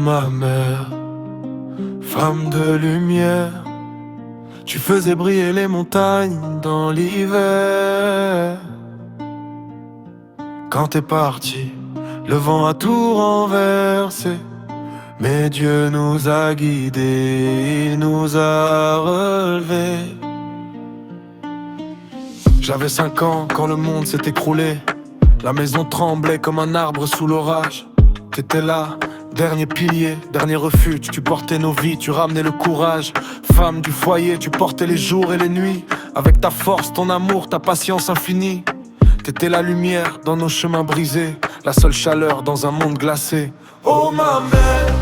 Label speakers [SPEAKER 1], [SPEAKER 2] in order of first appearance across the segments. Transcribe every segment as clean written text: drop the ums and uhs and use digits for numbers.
[SPEAKER 1] ma mère, femme de lumière, tu faisais briller les montagnes dans l'hiver. Quand t'es parti, le vent a tout renversé, mais Dieu nous a guidés, il nous a relevés. J'avais 5 ans quand le monde s'est écroulé, la maison tremblait comme un arbre sous l'orage. T'étais là, dernier pilier, dernier refuge. Tu portais nos vies, tu ramenais le courage. Femme du foyer, tu portais les jours et les nuits. Avec ta force, ton amour, ta patience infinie. T'étais la lumière dans nos chemins brisés, la seule chaleur dans un monde glacé. Oh ma mère,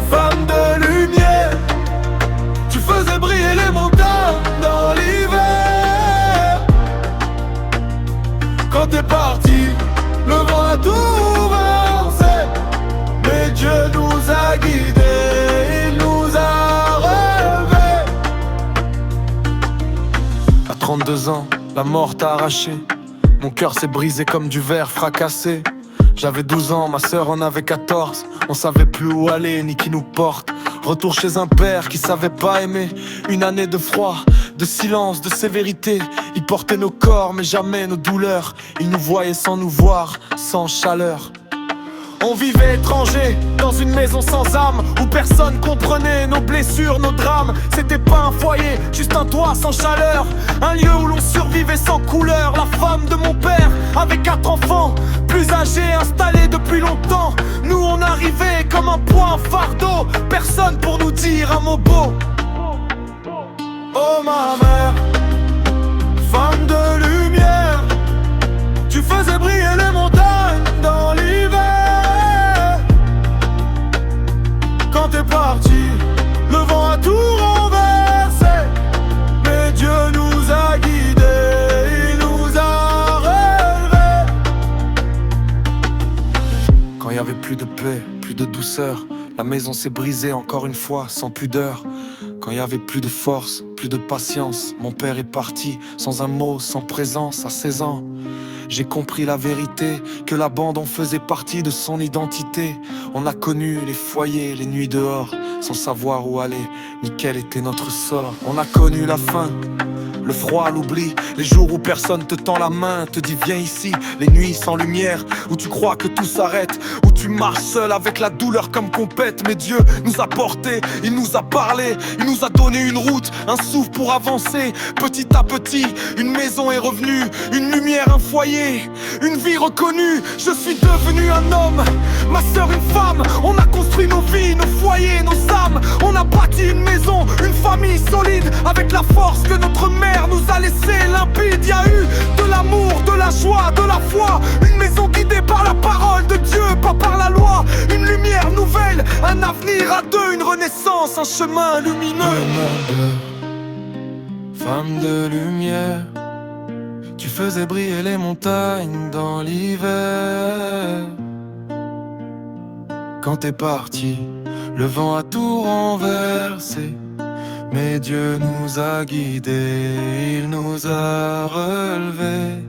[SPEAKER 1] femme de lumière, tu faisais briller les montagnes dans l'hiver. Quand t'es parti, le vent a tout versé, mais Dieu nous a guidés, il nous a relevés. À 32 ans, la mort t'a arraché, mon cœur s'est brisé comme du verre fracassé. J'avais 12 ans, ma sœur en avait 14. On savait plus où aller ni qui nous porte. Retour chez un père qui savait pas aimer. Une année de froid, de silence, de sévérité. Il portait nos corps mais jamais nos douleurs. Il nous voyait sans nous voir, sans chaleur. On vivait étrangers, dans une maison sans âme, où personne comprenait nos blessures, nos drames. C'était pas un foyer, juste un toit sans chaleur. Un lieu où l'on survivait sans couleur. La femme de mon père, avec 4 enfants, plus âgés, installés depuis longtemps. Nous on arrivait comme un poids, un fardeau. Personne pour nous dire un mot beau. Oh ma mère, femme de lumière, tu faisais briller les montagnes dans l'hiver. Quand t'es parti, le vent a tout renversé, mais Dieu nous a guidés, il nous a relevés. Quand il y avait plus de paix, plus de douceur, la maison s'est brisée encore une fois, sans pudeur. Quand il y avait plus de force, plus de patience, mon père est parti, sans un mot, sans présence, à 16 ans. J'ai compris la vérité, que l'abandon faisait partie de son identité. On a connu les foyers, les nuits dehors, sans savoir où aller, ni quel était notre sort. On a connu la faim, le froid, l'oubli, les jours où personne te tend la main, te dit viens ici. Les nuits sans lumière, où tu crois que tout s'arrête, où tu marches seul avec la douleur comme compète. Mais Dieu nous a portés, il nous a parlé, il nous a donné une route, un souffle pour avancer. Petit à petit, une maison est revenue, une lumière, un foyer, une vie reconnue. Je suis devenu un homme, ma sœur une femme. On a construit nos vies, nos foyers, nos âmes. On a bâti une maison, une famille solide, avec la force que notre mère nous a laissé limpide. Y a eu de l'amour, de la joie, de la foi. Une maison guidée par la parole de Dieu, pas par la loi. Une lumière nouvelle, un avenir à deux, une renaissance, un chemin lumineux. Femme de lumière, tu faisais briller les montagnes dans l'hiver. Quand t'es parti, le vent a tout renversé, mais Dieu nous a guidés, il nous a relevés.